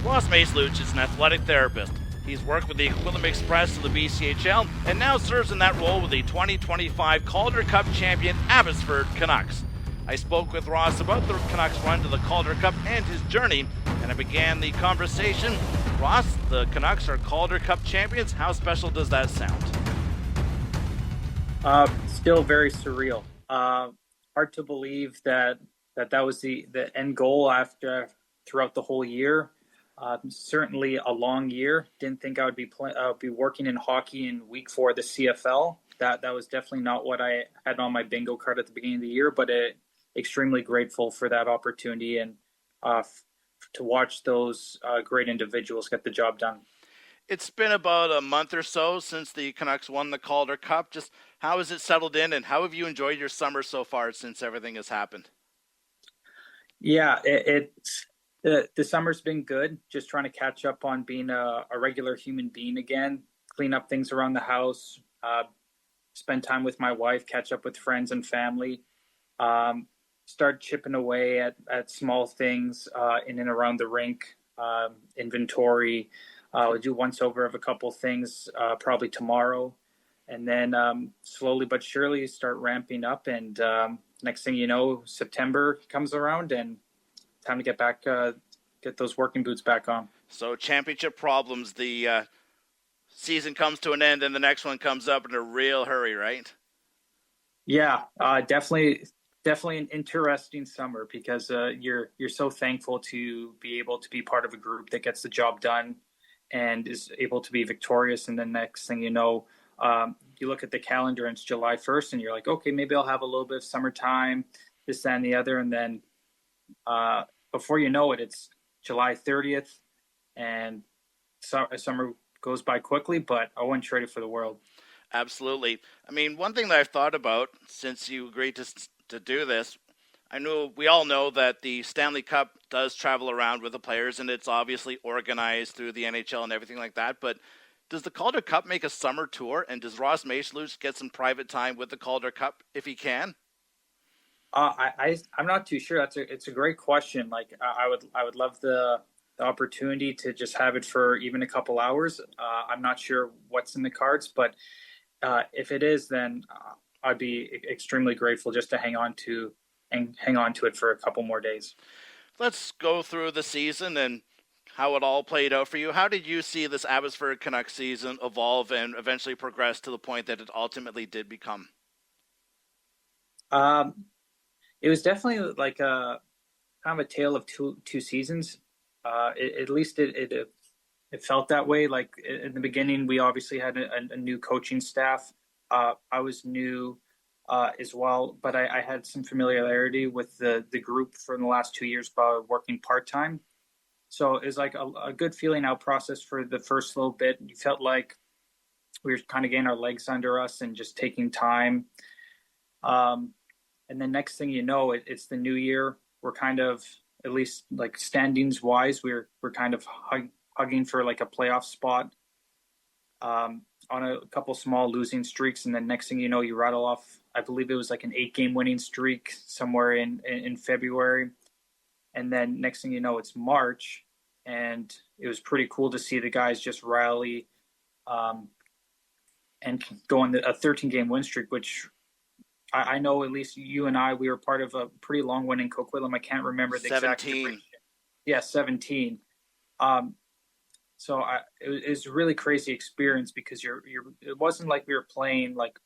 Ross Maceluch is an athletic therapist. He's worked with the Aquilum Express of the BCHL and now serves in that role with the 2025 Calder Cup champion Abbotsford Canucks. I spoke with Ross about the Canucks run to the Calder Cup and his journey, and I began the conversation. Ross, the Canucks are Calder Cup champions. How special does that sound? Still very surreal. Hard to believe that was the end goal after throughout the whole year. Certainly a long year. Didn't think I would be working in hockey in week 4 of the CFL. That was definitely not what I had on my bingo card at the beginning of the year. But extremely grateful for that opportunity and to watch those great individuals get the job done. It's been about a month or so since the Canucks won the Calder Cup. Just how has it settled in, and how have you enjoyed your summer so far since everything has happened? Yeah, the summer's been good. Just trying to catch up on being a regular human being again, clean up things around the house, spend time with my wife, catch up with friends and family, start chipping away at small things in and around the rink, inventory. We'll do once over of a couple things probably tomorrow, and then slowly but surely start ramping up. And next thing you know, September comes around and time to get back, get those working boots back on. So championship problems. The season comes to an end, and the next one comes up in a real hurry, right? Yeah, definitely an interesting summer because you're so thankful to be able to be part of a group that gets the job done and is able to be victorious. And then next thing you know, you look at the calendar and it's July 1st and you're like, okay, maybe I'll have a little bit of summertime, this, that, and the other. And then before you know it, it's July 30th and summer goes by quickly, but I wouldn't trade it for the world. Absolutely. I mean, one thing that I've thought about since you agreed to do this, I know we all know that the Stanley Cup does travel around with the players, and it's obviously organized through the NHL and everything like that. But does the Calder Cup make a summer tour, and does Ross Maceluch get some private time with the Calder Cup if he can? I'm not too sure. It's a great question. Like I would love the opportunity to just have it for even a couple hours. I'm not sure what's in the cards, but if it is, then I'd be extremely grateful just to hang on to it for a couple more days. Let's go through the season and how it all played out for you. How did you see this Abbotsford Canucks season evolve and eventually progress to the point that it ultimately did become? It was definitely like a kind of a tale of two seasons. At least it felt that way. Like in the beginning, we obviously had a new coaching staff. I was new as well, but I had some familiarity with the group for the last 2 years by working part-time. So it was like a good feeling out process for the first little bit. You felt like we were kind of getting our legs under us and just taking time. And then next thing you know, it's the new year. We're kind of, at least like standings wise, we're kind of hugging for like a playoff spot on a couple small losing streaks. And then next thing you know, you rattle off, I believe it was like an 8-game winning streak somewhere in February. And then next thing you know, it's March. And it was pretty cool to see the guys just rally and go on a 13-game win streak, which I know at least you and we were part of a pretty long win in Coquitlam. I can't remember the 17. exact duration. Yeah, 17. So it was a really crazy experience because it wasn't like we were playing like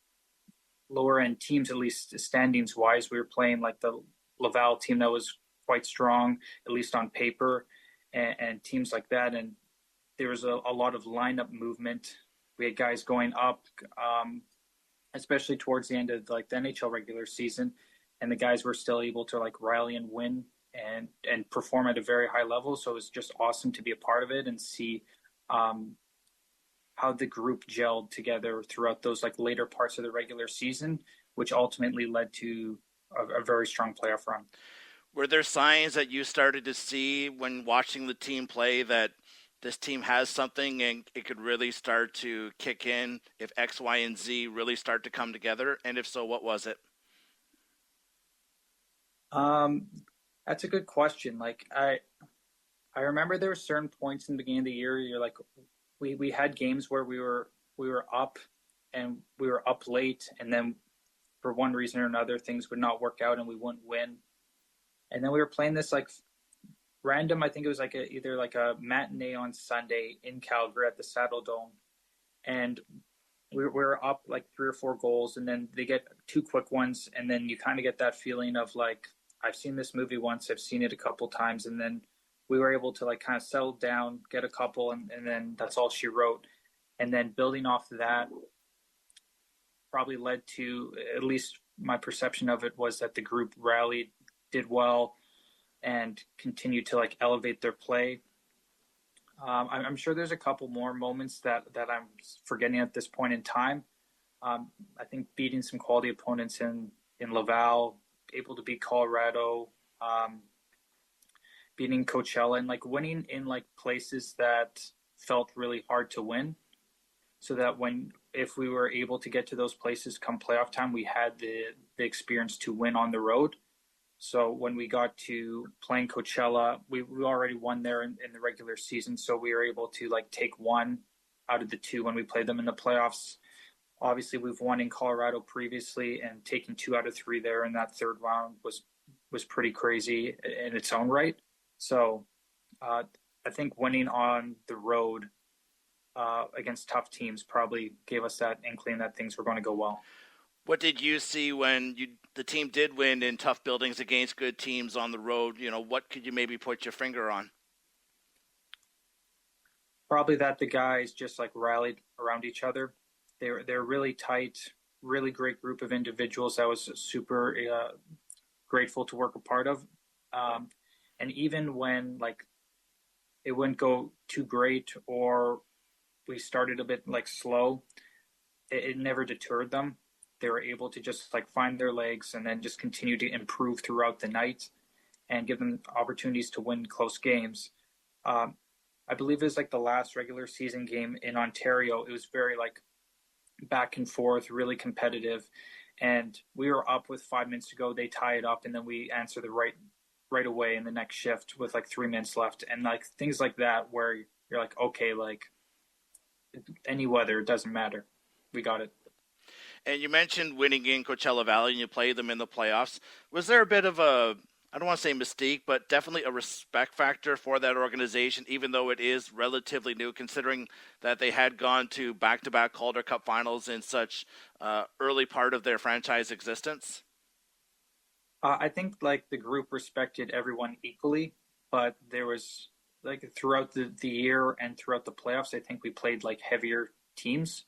lower end teams, at least standings wise. We were playing like the Laval team that was quite strong, at least on paper, and teams like that. And there was a lot of lineup movement. We had guys going up, especially towards the end of like the NHL regular season, and the guys were still able to like rally and win and perform at a very high level. So it was just awesome to be a part of it and see how the group gelled together throughout those like later parts of the regular season, which ultimately led to a very strong playoff run. Were there signs that you started to see when watching the team play that this team has something and it could really start to kick in if X, Y, and Z really start to come together? And if so, what was it? That's a good question. Like I I remember there were certain points in the beginning of the year. You're like, we had games where we were up, and we were up late, and then for one reason or another, things would not work out, and we wouldn't win. And then we were playing this like random. I think it was like either like a matinee on Sunday in Calgary at the Saddle Dome, and we were up like 3 or 4 goals, and then they get 2 quick ones, and then you kind of get that feeling of like, I've seen this movie once, I've seen it a couple times, and then we were able to like kind of settle down, get a couple, and then that's all she wrote. And then building off of that probably led to, at least my perception of it was that the group rallied, did well, and continued to like elevate their play. I'm sure there's a couple more moments that I'm forgetting at this point in time. I think beating some quality opponents in Laval, able to beat Colorado, beating Coachella, and like winning in like places that felt really hard to win. So that if we were able to get to those places come playoff time, we had the experience to win on the road. So when we got to playing Coachella, we already won there in the regular season. So we were able to like take one out of the two when we played them in the playoffs. Obviously, we've won in Colorado previously, and taking 2 out of 3 there in that third round was pretty crazy in its own right. So I think winning on the road against tough teams probably gave us that inkling that things were going to go well. What did you see when the team did win in tough buildings against good teams on the road? What could you maybe put your finger on? Probably that the guys just like rallied around each other. They're really tight, really great group of individuals. I was super grateful to work a part of. And even when like it wouldn't go too great, or we started a bit like slow, it never deterred them. They were able to just like find their legs and then just continue to improve throughout the night and give them opportunities to win close games. I believe it was like the last regular season game in Ontario. It was very like back and forth, really competitive. And we were up with 5 minutes to go. They tie it up, and then we answer the right away in the next shift with like 3 minutes left, and like things like that where you're like, okay, like any weather, it doesn't matter. We got it. And you mentioned winning in Coachella Valley, and you played them in the playoffs. Was there a bit of I don't want to say mystique, but definitely a respect factor for that organization, even though it is relatively new, considering that they had gone to back-to-back Calder Cup finals in such early part of their franchise existence? I think like the group respected everyone equally, but there was like throughout the year and throughout the playoffs, I think we played like heavier teams.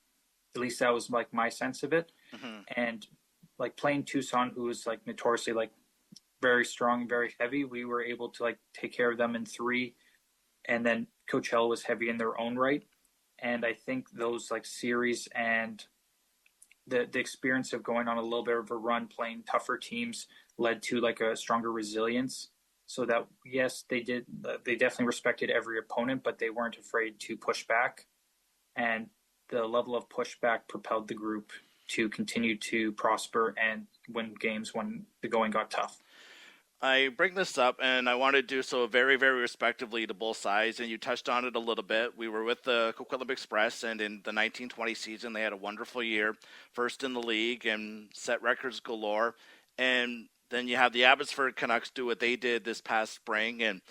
At least that was like my sense of it. Mm-hmm. And like playing Tucson, who was like notoriously like very strong, very heavy, we were able to like take care of them in 3. And then Coachella was heavy in their own right. And I think those like series and the experience of going on a little bit of a run playing tougher teams led to like a stronger resilience. So that yes, they definitely respected every opponent, but they weren't afraid to push back. And the level of pushback propelled the group to continue to prosper and win games when the going got tough. I bring this up, and I want to do so very, very respectively to both sides, and you touched on it a little bit. We were with the Coquitlam Express, and in the 1920 season, they had a wonderful year, first in the league, and set records galore. And then you have the Abbotsford Canucks do what they did this past spring, and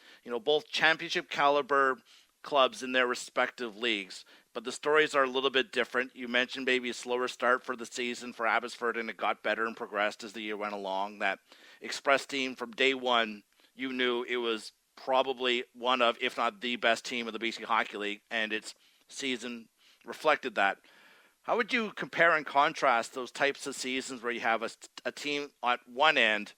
both championship caliber clubs in their respective leagues. But the stories are a little bit different. You mentioned maybe a slower start for the season for Abbotsford, and it got better and progressed as the year went along. That Express team from day one, you knew it was probably one of, if not the best team of the BC Hockey League, and its season reflected that. How would you compare and contrast those types of seasons where you have a team at one end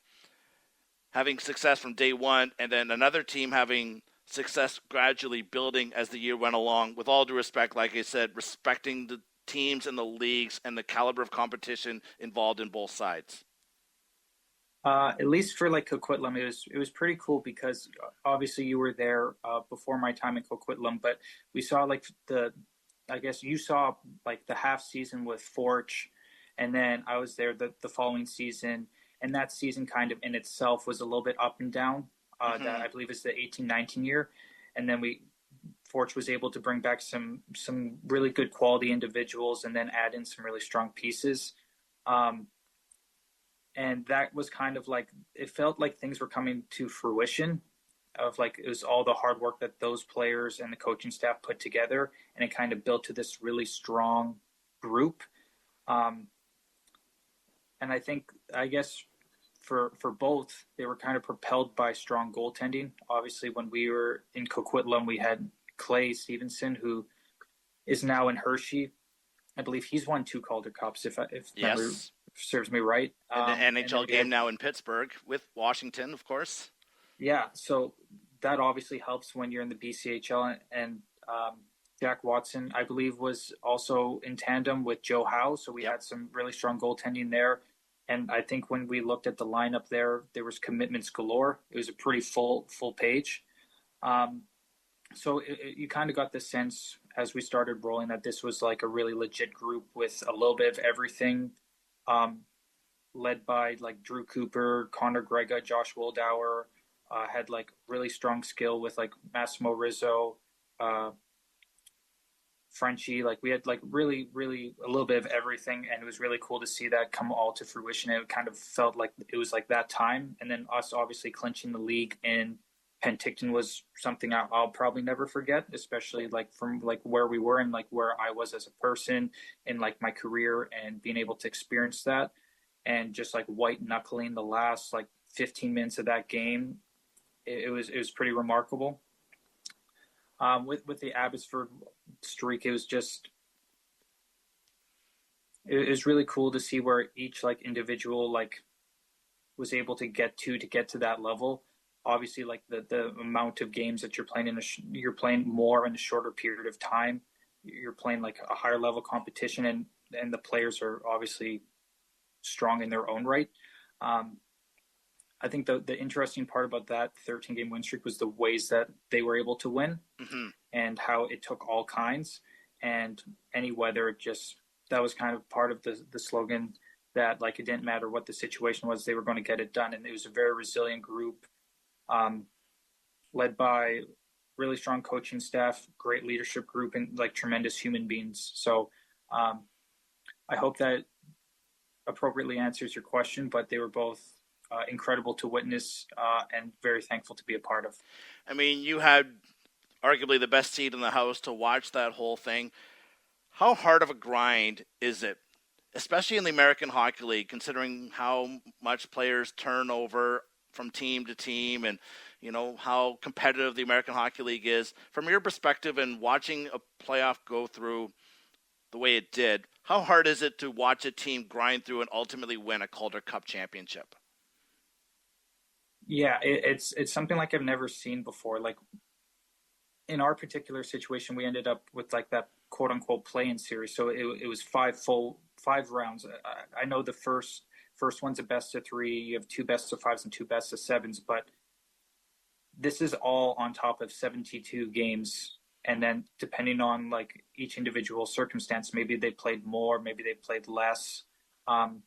having success from day one, and then another team having success gradually building as the year went along, with all due respect, like I said, respecting the teams and the leagues and the caliber of competition involved in both sides? At least for like Coquitlam, it was pretty cool because obviously you were there before my time in Coquitlam, but we saw like I guess you saw like the half season with Forge, and then I was there the following season, and that season kind of in itself was a little bit up and down. That I believe is the 18-19 year, and then Forge was able to bring back some really good quality individuals, and then add in some really strong pieces. And that was kind of like, it felt like things were coming to fruition of like, it was all the hard work that those players and the coaching staff put together, and it kind of built to this really strong group. Um, and I guess for both, they were kind of propelled by strong goaltending. Obviously, when we were in Coquitlam, we had Clay Stevenson, who is now in Hershey. I believe he's won 2 Calder Cups, if memory Yes. serves me right. And the And NHL then we game had, now in Pittsburgh with Washington, of course. yeah, so that obviously helps when you're in the BCHL. And Jack Watson, I believe, was also in tandem with Joe Howe. So we Yep. had some really strong goaltending there. And I think when we looked at the lineup there was commitments galore. It was a pretty full page. So you kind of got the sense as we started rolling that this was like a really legit group with a little bit of everything, led by like Drew Cooper, Connor Grega, Josh Wildauer, had like really strong skill with like Massimo Rizzo, uh, Frenchie. Like we had like really, really a little bit of everything, and it was really cool to see that come all to fruition. It kind of felt like it was like that time, and then us obviously clinching the league in Penticton was something I'll probably never forget, especially like from like where we were and like where I was as a person in like my career, and being able to experience that, and just like white knuckling the last like 15 minutes of that game. It was pretty remarkable. With the Abbotsford streak, it was really cool to see where each like individual like was able to get to that level. Obviously, like the amount of games that you're playing you're playing more in a shorter period of time. You're playing like a higher level competition, and the players are obviously strong in their own right. Um, I think the interesting part about that 13 game win streak was the ways that they were able to win, Mm-hmm. and how it took all kinds and any weather. Just that was kind of part of the slogan, that like it didn't matter what the situation was, they were going to get it done. And it was a very resilient group, um, led by really strong coaching staff, great leadership group, and like tremendous human beings. So um, I hope that appropriately answers your question, but they were both incredible to witness, and very thankful to be a part of. I mean, you had arguably the best seat in the house to watch that whole thing. How hard of a grind is it, especially in the American Hockey League, considering how much players turn over from team to team, and how competitive the American Hockey League is? From your perspective and watching a playoff go through the way it did, how hard is it to watch a team grind through and ultimately win a Calder Cup championship? Yeah, it's something like I've never seen before. Like in our particular situation, we ended up with like that quote unquote play-in series. So it was 5 rounds. I know the first one's a best of 3. You have 2 best of 5s and 2 best of 7s, but this is all on top of 72 games. And then depending on like each individual circumstance, maybe they played more, maybe they played less. Um,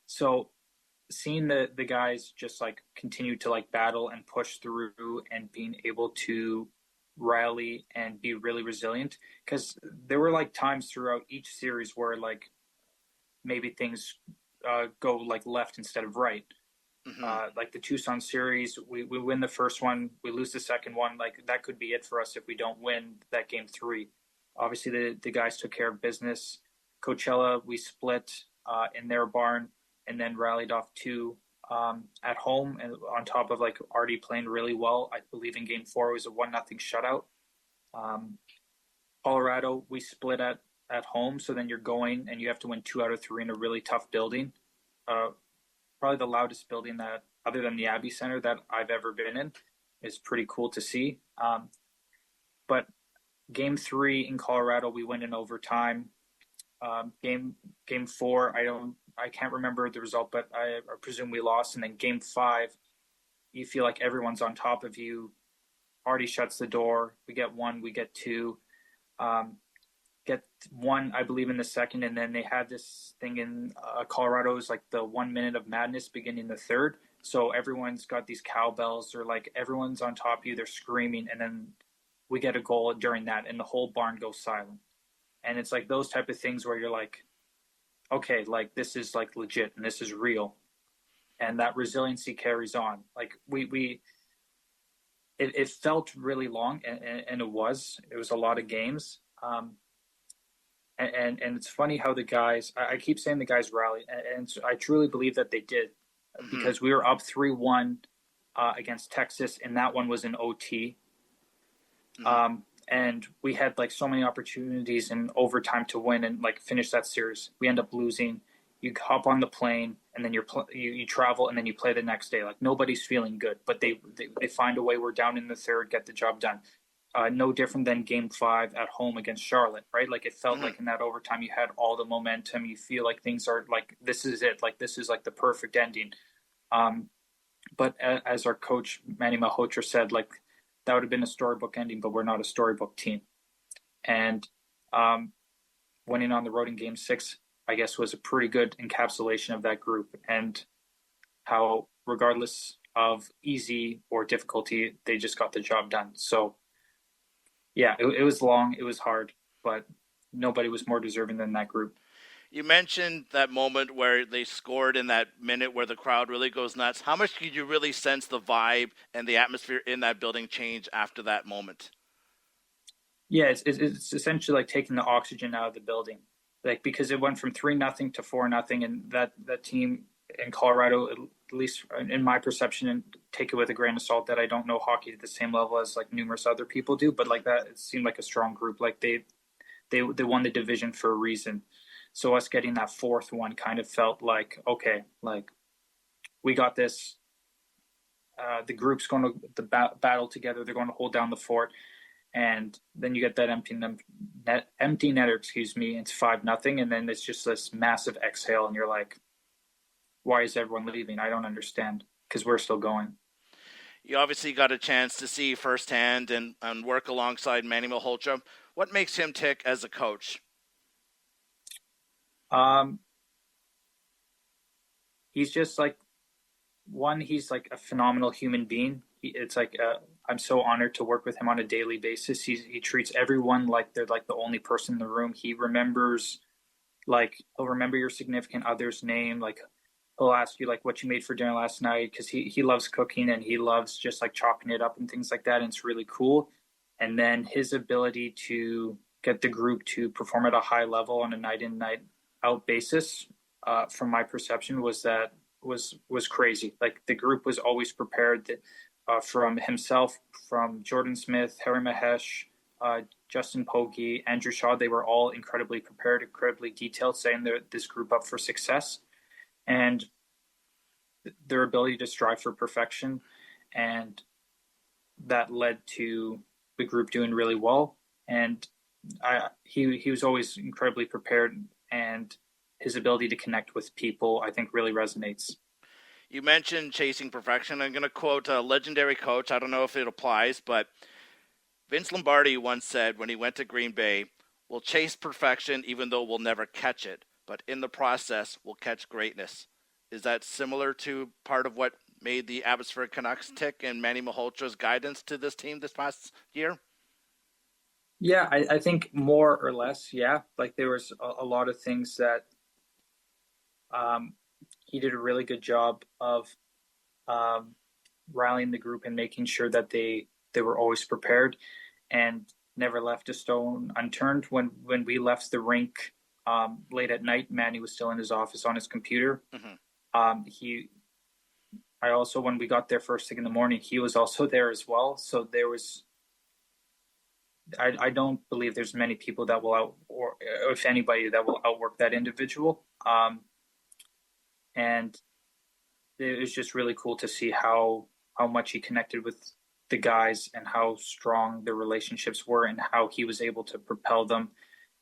so seeing the guys just like continue to like battle and push through, and being able to rally and be really resilient, because there were like times throughout each series where like maybe things go like left instead of right. Mm-hmm. Like the Tucson series, we win the first one, we lose the second one. Like that could be it for us if we don't win that game 3. Obviously, the guys took care of business. Coachella, we split in their barn, and then rallied off 2 at home, and on top of like already playing really well. I believe in game 4 it was a 1-0 shutout. Um, Colorado, we split at home, so then you're going and you have to win 2 out of 3 in a really tough building. Probably the loudest building that, other than the Abbey Center, that I've ever been in. Is pretty cool to see. But game 3 in Colorado, we win in overtime. Game 4, I can't remember the result, but I presume we lost. And then game 5, you feel like everyone's on top of you. Already shuts the door. We get 1, we get 2. Get 1, I believe, in the second, and then they had this thing in Colorado. It was like the 1 minute of madness beginning the third. So everyone's got these cowbells, or like everyone's on top of you, they're screaming, and then we get a goal during that, and the whole barn goes silent. And it's like those type of things where you're like, okay, like this is like legit and this is real, and that resiliency carries on. Like it felt really long, and it was a lot of games. And it's funny how the guys, I keep saying the guys rallied, and I truly believe that they did, Mm-hmm. because we were up 3-1 against Texas, and that one was in OT. Mm-hmm. And we had like so many opportunities in overtime to win and like finish that series. We end up losing. You hop on the plane, and then you travel, and then you play the next day. Like nobody's feeling good, but they find a way. We're down in the third, get the job done. No different than Game 5 at home against Charlotte, right? Like it felt Mm-hmm. like in that overtime you had all the momentum. You feel like things are like this is it. Like this is like the perfect ending. Um, but as our coach Manny Malhotra said, like that would have been a storybook ending, but we're not a storybook team. And um, winning on the road in Game 6, I guess, was a pretty good encapsulation of that group, and how, regardless of easy or difficulty, they just got the job done. So yeah, it was long, it was hard, but nobody was more deserving than that group. You mentioned that moment where they scored in that minute where the crowd really goes nuts. How much did you really sense the vibe and the atmosphere in that building change after that moment? Yeah, it's essentially like taking the oxygen out of the building, like because it went from 3-0 to 4-0, and that team in Colorado, at least in my perception, and take it with a grain of salt, that I don't know hockey at the same level as like numerous other people do, but like that, it seemed like a strong group. Like they won the division for a reason. So us getting that fourth one kind of felt like, okay, like we got this. The group's going to battle together. They're going to hold down the fort, and then you get that empty netter, excuse me. It's 5-0, and then it's just this massive exhale, and you're like, why is everyone leaving? I don't understand, because we're still going. You obviously got a chance to see firsthand and work alongside Manny Malhotra. What makes him tick as a coach? Um, he's just like one. He's like a phenomenal human being. It's like I'm so honored to work with him on a daily basis. He treats everyone like they're like the only person in the room. He remembers, like he'll remember your significant other's name. Like he'll ask you like what you made for dinner last night, because he loves cooking, and he loves just like chopping it up and things like that. And it's really cool. And then his ability to get the group to perform at a high level on a night in night out basis, from my perception, was crazy. Like the group was always prepared. From himself, from Jordan Smith, Harry Mahesh, Justin Pogge, Andrew Shaw, they were all incredibly prepared, incredibly detailed, setting this group up for success. And their ability to strive for perfection, and that led to the group doing really well. And he was always incredibly prepared, and his ability to connect with people, I think, really resonates. You mentioned chasing perfection. I'm going to quote a legendary coach. I don't know if it applies, but Vince Lombardi once said when he went to Green Bay, "We'll chase perfection even though we'll never catch it, but in the process, we'll catch greatness." Is that similar to part of what made the Abbotsford Canucks tick and Manny Malhotra's guidance to this team this past year? Yeah, I think more or less, yeah. Like there was a lot of things that um, he did a really good job of um, rallying the group and making sure that they were always prepared, and never left a stone unturned. When we left the rink late at night, Manny was still in his office on his computer. Mm-hmm. He I also, when we got there first thing in the morning, he was also there as well. So there was, I don't believe there's many people that will or if anybody, that will outwork that individual. And it was just really cool to see how much he connected with the guys, and how strong the relationships were, and how he was able to propel them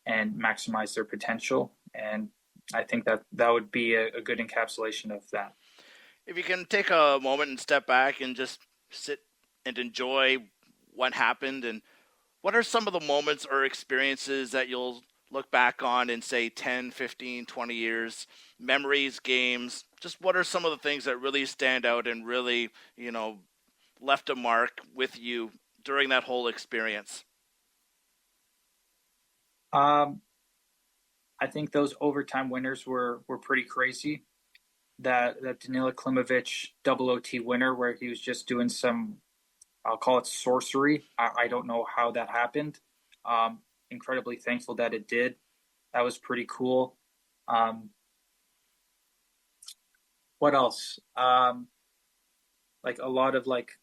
and maximize their potential. And I think that would be a good encapsulation of that. If you can take a moment and step back and just sit and enjoy what happened, and what are some of the moments or experiences that you'll look back on in, say, 10, 15, 20 years? Memories, games, just what are some of the things that really stand out and really, left a mark with you during that whole experience? Um, I think those overtime winners were pretty crazy. That Danila Klimovich double OT winner where he was just doing some, I'll call it sorcery. I don't know how that happened. Um, Incredibly thankful that it did. That was pretty cool. Um, what else? Like a lot of like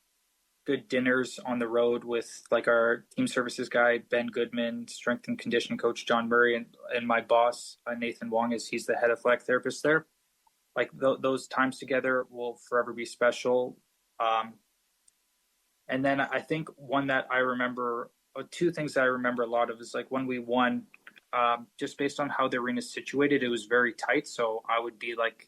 good dinners on the road with like our team services guy Ben Goodman, strength and conditioning coach John Murray, and my boss Nathan Wong, as he's the head athletic therapist there. Like those times together will forever be special. Um, and then I think one that I remember, or two things that I remember a lot of is like when we won, just based on how the arena is situated, it was very tight. So I would be like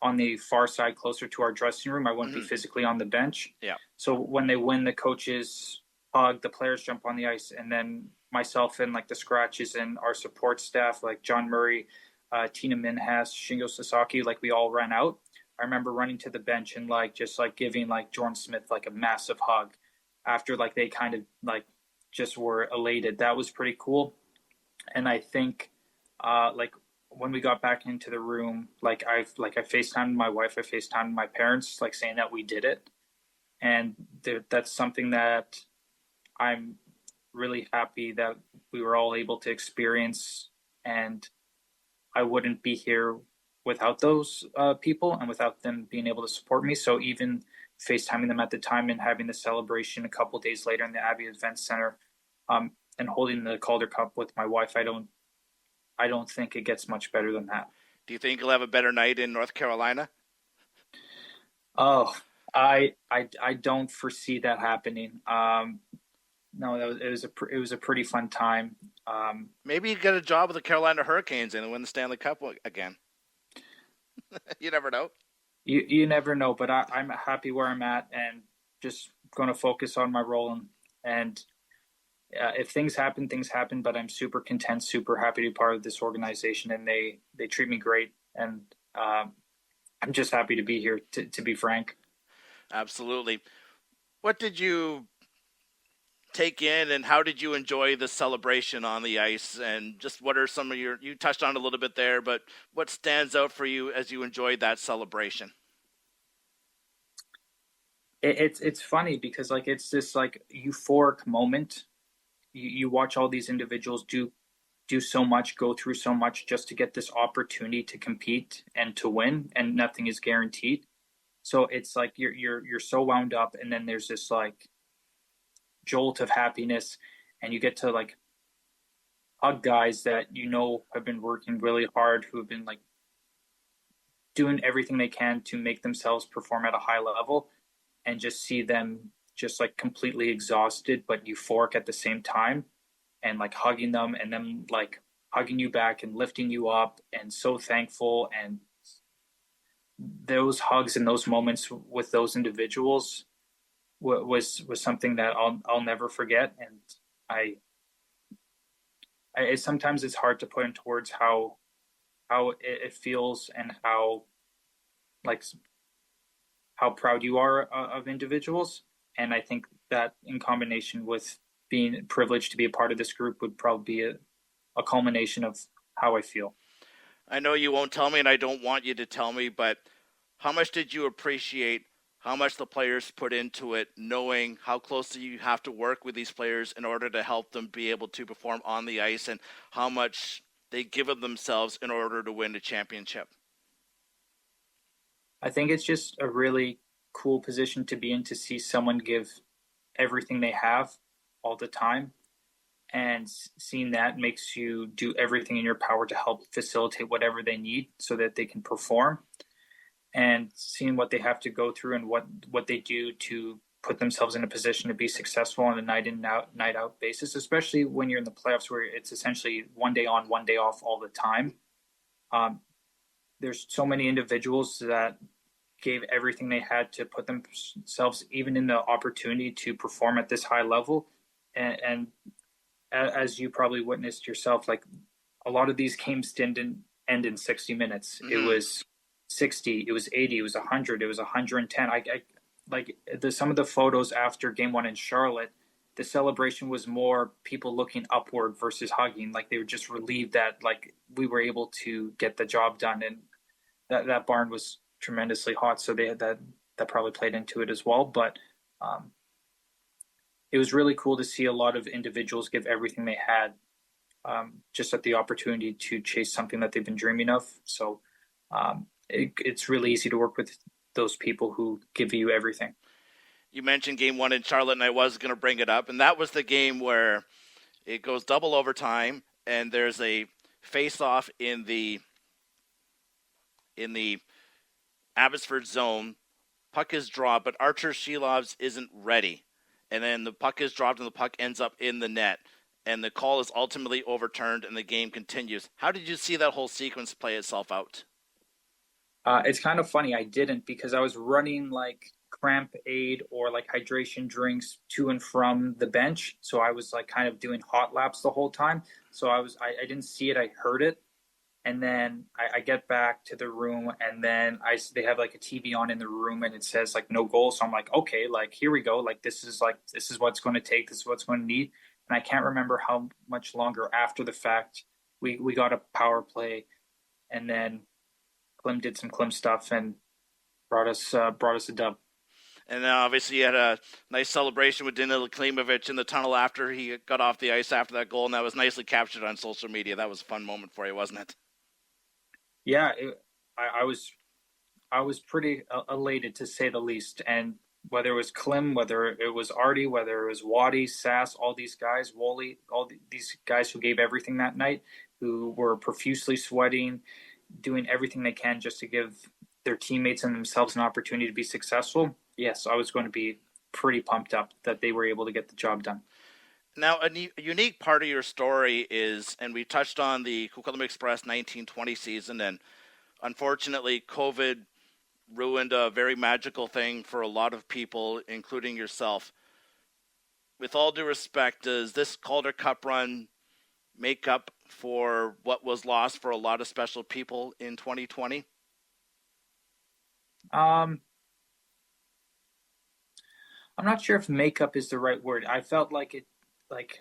on the far side, closer to our dressing room. I wouldn't be physically on the bench. Yeah. So when they win, the coaches hug, the players jump on the ice, and then myself and like the scratches and our support staff, like John Murray, Tina Minhas, Shingo Sasaki, like we all ran out. I remember running to the bench and like just like giving like Jordan Smith like a massive hug after like they kind of like just were elated. That was pretty cool. And I think like when we got back into the room, I FaceTimed my wife, I FaceTimed my parents, like saying that we did it, and that's something that I'm really happy that we were all able to experience, and I wouldn't be here without those people and without them being able to support me. So even FaceTiming them at the time and having the celebration a couple days later in the Abbey Event Center, and holding the Calder Cup with my wife, I don't think it gets much better than that. Do you think you'll have a better night in North Carolina? Oh, I don't foresee that happening. No, it was a pretty fun time. Maybe you get a job with the Carolina Hurricanes and win the Stanley Cup again. You never know. You never know, but I'm happy where I'm at and just going to focus on my role and if things happen, things happen. But I'm super content, super happy to be part of this organization, and they treat me great, and I'm just happy to be here. To be frank, Absolutely. What did you take in, and how did you enjoy the celebration on the ice? And just what are some of you touched on a little bit there, but what stands out for you as you enjoyed that celebration? it's funny because like it's this like euphoric moment. You watch all these individuals do so much, go through so much just to get this opportunity to compete and to win, and nothing is guaranteed. So it's like you're so wound up, and then there's this like jolt of happiness, and you get to like hug guys that have been working really hard, who have been like doing everything they can to make themselves perform at a high level, and just see them just like completely exhausted but euphoric at the same time, and like hugging them and then like hugging you back and lifting you up and so thankful. And those hugs and those moments with those individuals was something that I'll never forget. And sometimes it's hard to put into words how it feels and like how proud you are of individuals. And I think that in combination with being privileged to be a part of this group would probably be a culmination of how I feel. I know you won't tell me, and I don't want you to tell me, but how much did you appreciate how much the players put into it, knowing how closely you have to work with these players in order to help them be able to perform on the ice, and how much they give of themselves in order to win a championship? I think it's just a really cool position to be in, to see someone give everything they have all the time. And seeing that makes you do everything in your power to help facilitate whatever they need so that they can perform. And seeing what they have to go through and what they do to put themselves in a position to be successful on a night in night out basis, especially when you're in the playoffs where it's essentially one day on, one day off all the time. There's so many individuals that gave everything they had to put themselves even in the opportunity to perform at this high level. And as you probably witnessed yourself, like a lot of these games didn't end in 60 minutes. It was 60, it was 80, it was 100, it was 110. Some of the photos after game one in Charlotte, the celebration was more people looking upward versus hugging. Like they were just relieved that like we were able to get the job done, and that barn was tremendously hot, so they had that probably played into it as well. But um, it was really cool to see a lot of individuals give everything they had, just at the opportunity to chase something that they've been dreaming of. So it's really easy to work with those people who give you everything. You mentioned game one in Charlotte, and I was going to bring it up, and that was the game where it goes double overtime, and there's a face-off in the Abbotsford zone. Puck is dropped, but Archer Shilovs isn't ready, and then the puck is dropped, and the puck ends up in the net, and the call is ultimately overturned, and the game continues. How did you see that whole sequence play itself out? It's kind of funny. I didn't, because I was running like cramp aid or like hydration drinks to and from the bench. So I was like kind of doing hot laps the whole time. So I didn't see it. I heard it. And then I get back to the room, and then they have like a TV on in the room, and it says like no goal. So I'm like, okay, like here we go. Like this is what's going to take. This is what's going to need. And I can't remember how much longer after the fact we got a power play, and then Klim did some Klim stuff and brought us a dub. And then obviously you had a nice celebration with Danila Klimovich in the tunnel after he got off the ice after that goal, and that was nicely captured on social media. That was a fun moment for you, wasn't it? Yeah, I was pretty elated, to say the least. And whether it was Klim, whether it was Artie, whether it was Waddy, Sass, all these guys, Woolley, these guys who gave everything that night, who were profusely sweating, doing everything they can just to give their teammates and themselves an opportunity to be successful. Yes, I was going to be pretty pumped up that they were able to get the job done. Now, a unique part of your story is, and we touched on the Coquitlam Express 1920 season, and unfortunately COVID ruined a very magical thing for a lot of people, including yourself. With all due respect, does this Calder Cup run make up for what was lost for a lot of special people in 2020? I'm not sure if makeup is the right word. I felt like it, like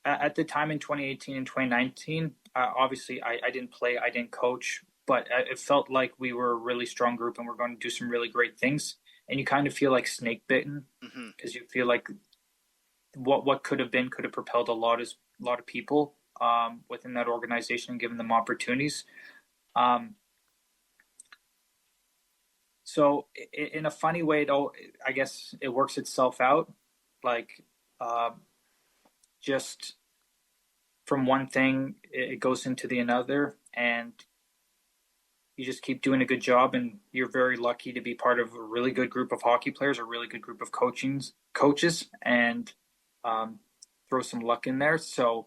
at the time in 2018 and 2019, obviously I didn't play, I didn't coach, but it felt like we were a really strong group and we're going to do some really great things. And you kind of feel like snake bitten, because you feel like what could have been could have propelled a lot of people within that organization and given them opportunities. So in a funny way, though, I guess it works itself out. Like just from one thing, it goes into the another, and you just keep doing a good job. And you're very lucky to be part of a really good group of hockey players, a really good group of coaches, and throw some luck in there. So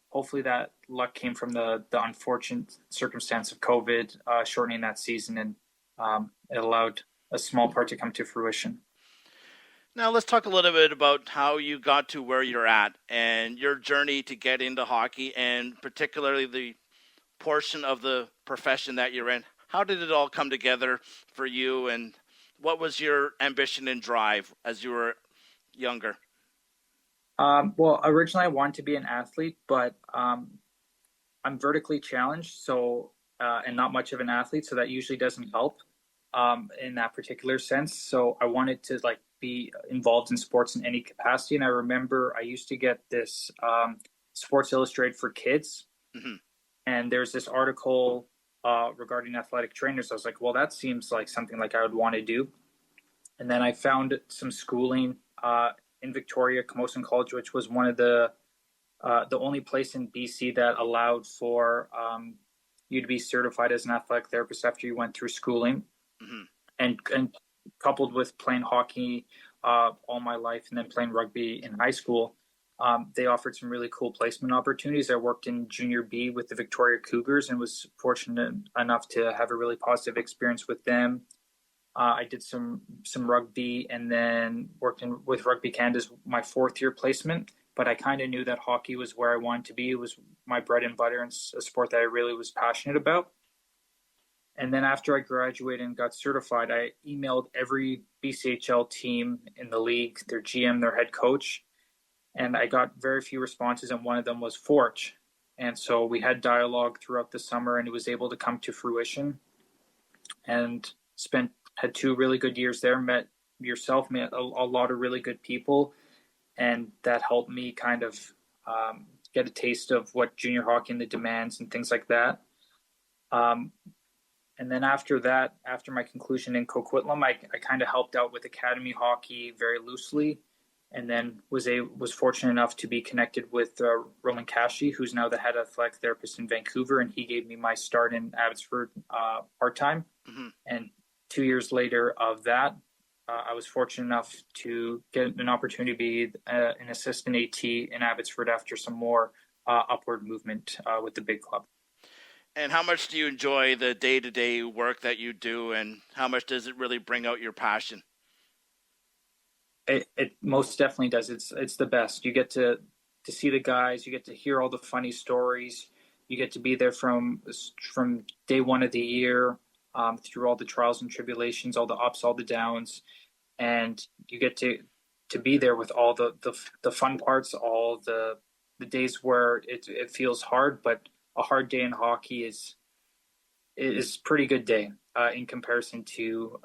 hopefully that luck came from the unfortunate circumstance of COVID shortening that season, and it allowed a small part to come to fruition. Now let's talk a little bit about how you got to where you're at and your journey to get into hockey, and particularly the portion of the profession that you're in. How did it all come together for you, and what was your ambition and drive as you were younger? Well, originally I wanted to be an athlete, but I'm vertically challenged, so and not much of an athlete, so that usually doesn't help in that particular sense. So I wanted to like be involved in sports in any capacity. And I remember I used to get this Sports Illustrated for kids, and there's this article regarding athletic trainers. I was like, well, that seems like something like I would want to do. And then I found some schooling in Victoria, Camosun College, which was one of the only place in BC that allowed for you to be certified as an athletic therapist after you went through schooling, and coupled with playing hockey all my life and then playing rugby in high school, they offered some really cool placement opportunities. I worked in junior B with the Victoria Cougars and was fortunate enough to have a really positive experience with them. I did some rugby, and then worked with Rugby Canada's my fourth year placement. but I kind of knew that hockey was where I wanted to be. It was my bread and butter and a sport that I really was passionate about. And then after I graduated and got certified, I emailed every BCHL team in the league, their GM, their head coach, and I got very few responses, and one of them was Forge. And so we had dialogue throughout the summer, and it was able to come to fruition. And had 2 really good years there, met yourself, met a lot of really good people, and that helped me kind of get a taste of what junior hockey and the demands and things like that. And then after that, after my conclusion in Coquitlam, I kind of helped out with academy hockey very loosely, and then was fortunate enough to be connected with Roman Kashi, who's now the head athletic therapist in Vancouver, and he gave me my start in Abbotsford part-time. Mm-hmm. And 2 years later of that, I was fortunate enough to get an opportunity to be an assistant AT in Abbotsford after some more upward movement with the big club. And how much do you enjoy the day-to-day work that you do, and how much does it really bring out your passion? It most definitely does. It's the best. You get to see the guys. You get to hear all the funny stories. You get to be there from day one of the year, through all the trials and tribulations, all the ups, all the downs, and you get to be there with all the fun parts, all the days where it feels hard, but a hard day in hockey is pretty good day in comparison to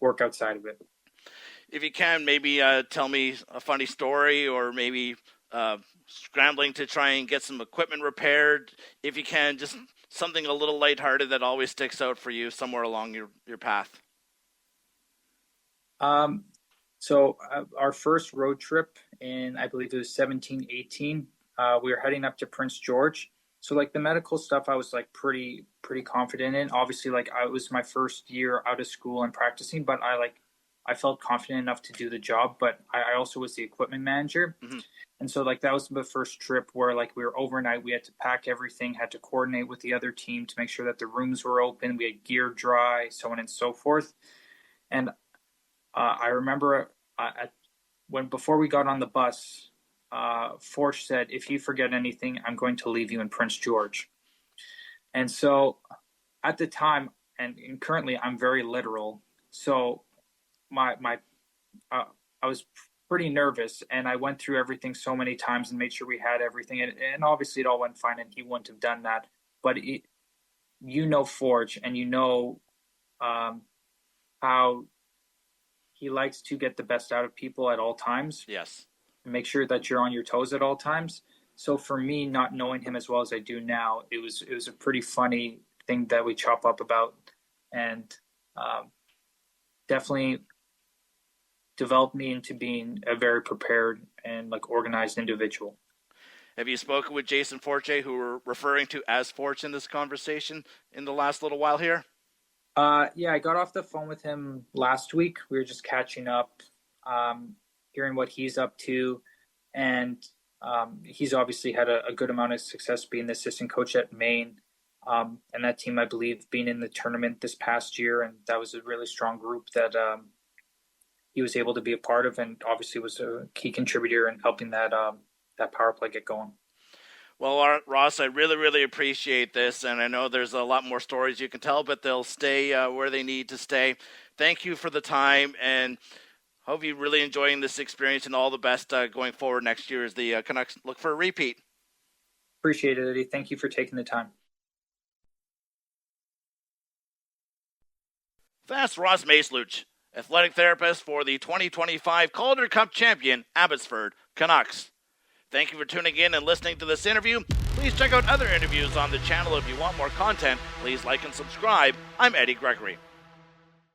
work outside of it. If you can, maybe tell me a funny story, or maybe scrambling to try and get some equipment repaired. If you can, just something a little lighthearted that always sticks out for you somewhere along your path. So our first road trip in, I believe it was 17-18, we were heading up to Prince George. So like the medical stuff, I was like pretty confident in. Obviously, like it was my first year out of school and practicing, but I felt confident enough to do the job. But I also was the equipment manager. Mm-hmm. And so like that was the first trip where like we were overnight, we had to pack everything, had to coordinate with the other team to make sure that the rooms were open. We had gear dry, so on and so forth. And I remember before we got on the bus, Forge said, "If you forget anything, I'm going to leave you in Prince George." And so at the time, and currently I'm very literal. So I was pretty nervous, and I went through everything so many times and made sure we had everything. And obviously it all went fine, and he wouldn't have done that. But Forge, and how he likes to get the best out of people at all times. Yes. And make sure that you're on your toes at all times. So for me, not knowing him as well as I do now, it was a pretty funny thing that we chop up about, and definitely developed me into being a very prepared and like organized individual. Have you spoken with Jason Forte, who we're referring to as Forge in this conversation, in the last little while here? Yeah, I got off the phone with him last week. We were just catching up, hearing what he's up to. And he's obviously had a good amount of success being the assistant coach at Maine. And that team, I believe, being in the tournament this past year. And that was a really strong group that he was able to be a part of, and obviously was a key contributor in helping that power play get going. Well, Ross, I really, really appreciate this, and I know there's a lot more stories you can tell, but they'll stay where they need to stay. Thank you for the time, and hope you're really enjoying this experience, and all the best going forward next year as the Canucks look for a repeat. Appreciate it, Eddie. Thank you for taking the time. That's Ross Maceluch, athletic therapist for the 2025 Calder Cup champion Abbotsford Canucks. Thank you for tuning in and listening to this interview. Please check out other interviews on the channel. If you want more content, please like and subscribe. I'm Eddie Gregory.